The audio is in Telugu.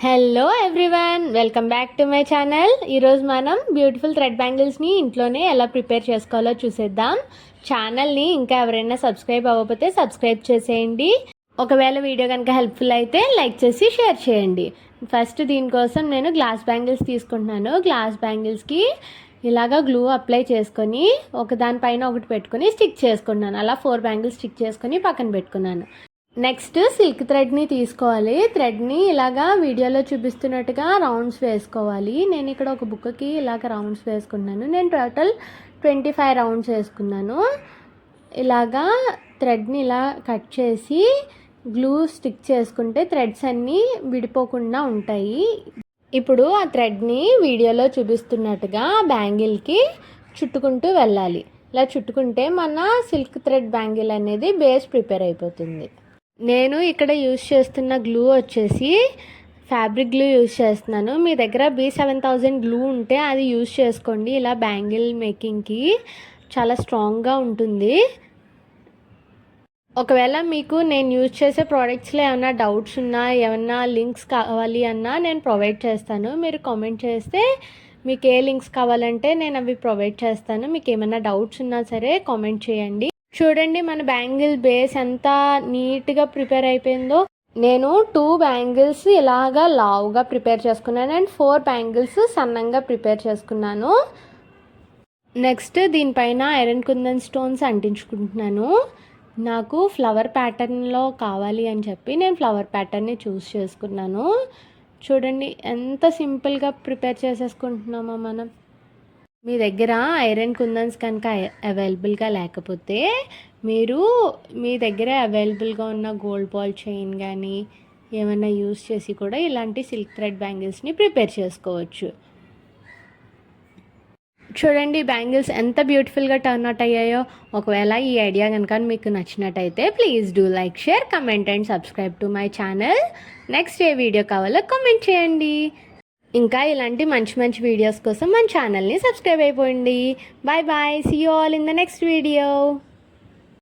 Hello everyone, welcome back to my channel. ఈరోజు మనం బ్యూటిఫుల్ థ్రెడ్ బ్యాంగిల్స్ని ఇంట్లోనే ఎలా ప్రిపేర్ చేసుకోవాలో చూసేద్దాం. ఛానల్ని ఇంకా ఎవరైనా సబ్స్క్రైబ్ అవ్వకపోతే సబ్స్క్రైబ్ చేసేయండి. ఒకవేళ వీడియో కనుక హెల్ప్ఫుల్ అయితే లైక్ చేసి షేర్ చేయండి. ఫస్ట్ దీనికోసం నేను గ్లాస్ బ్యాంగిల్స్ తీసుకుంటున్నాను. గ్లాస్ బ్యాంగిల్స్కి ఇలాగా గ్లూ అప్లై చేసుకొని ఒకదానిపైన ఒకటి పెట్టుకొని స్టిక్ చేసుకున్నాను. అలా 4 బ్యాంగిల్స్ స్టిక్ చేసుకొని పక్కన పెట్టుకున్నాను. నెక్స్ట్ సిల్క్ థ్రెడ్ని తీసుకోవాలి. థ్రెడ్ని ఇలాగా వీడియోలో చూపిస్తున్నట్టుగా రౌండ్స్ వేసుకోవాలి. నేను ఇక్కడ ఒక బుక్కకి ఇలాగ రౌండ్స్ వేసుకున్నాను. నేను టోటల్ 25 రౌండ్స్ వేసుకున్నాను. ఇలాగా థ్రెడ్ని ఇలా కట్ చేసి గ్లూ స్టిక్ చేసుకుంటే థ్రెడ్స్ అన్నీ విడిపోకుండా ఉంటాయి. ఇప్పుడు ఆ థ్రెడ్ని వీడియోలో చూపిస్తున్నట్టుగా బ్యాంగిల్కి చుట్టుకుంటూ వెళ్ళాలి. ఇలా చుట్టుకుంటే మన సిల్క్ థ్రెడ్ బ్యాంగిల్ అనేది బేస్ ప్రిపేర్ అయిపోతుంది. నేను ఇక్కడ యూజ్ చేస్తున్న గ్లూ వచ్చేసి ఫ్యాబ్రిక్ గ్లూ యూజ్ చేస్తున్నాను. మీ దగ్గర B7000 గ్లూ ఉంటే అది యూజ్ చేసుకోండి. ఇలా బ్యాంగిల్ మేకింగ్కి చాలా స్ట్రాంగ్గా ఉంటుంది. ఒకవేళ మీకు నేను యూజ్ చేసే ప్రోడక్ట్స్లో ఏమైనా డౌట్స్ ఉన్నా, ఏమైనా లింక్స్ కావాలి అన్నా నేను ప్రొవైడ్ చేస్తాను. మీరు కామెంట్ చేస్తే మీకు ఏ లింక్స్ కావాలంటే నేను అవి ప్రొవైడ్ చేస్తాను. మీకు ఏమైనా డౌట్స్ ఉన్నా సరే కామెంట్ చేయండి. చూడండి మన బ్యాంగిల్ బేస్ ఎంత నీట్గా ప్రిపేర్ అయిపోయిందో. నేను 2 బ్యాంగిల్స్ ఇలాగా లావుగా ప్రిపేర్ చేసుకున్నాను అండ్ 4 బ్యాంగిల్స్ సన్నంగా ప్రిపేర్ చేసుకున్నాను. నెక్స్ట్ దీనిపైన ఐరన్ కుందన్ స్టోన్స్ అంటించుకుంటున్నాను. నాకు ఫ్లవర్ ప్యాటర్న్లో కావాలి అని చెప్పి నేను ఫ్లవర్ ప్యాటర్న్ని చూస్ చేసుకున్నాను. చూడండి ఎంత సింపుల్గా ప్రిపేర్ చేసేసుకుంటున్నామో మనం. మీ దగ్గర ఐరన్ కుందన్స్ కనుక అవైలబుల్గా లేకపోతే మీరు మీ దగ్గర అవైలబుల్గా ఉన్న గోల్డ్ బాల్ చైన్ కానీ ఏమైనా యూస్ చేసి కూడా ఇలాంటి సిల్క్ థ్రెడ్ బ్యాంగిల్స్ని ప్రిపేర్ చేసుకోవచ్చు. చూడండి బ్యాంగిల్స్ ఎంత బ్యూటిఫుల్గా టర్న్ అవుట్ అయ్యాయో. ఒకవేళ ఈ ఐడియా కనుక మీకు నచ్చినట్టయితే please do like, share, comment and subscribe to my channel. Next A video కావాలో కామెంట్ చేయండి. ఇంకా ఇలాంటి మంచి మంచి వీడియోస్ కోసం మన ఛానల్ని సబ్స్క్రైబ్ అయిపోండి. Bye bye, see you all in the next video.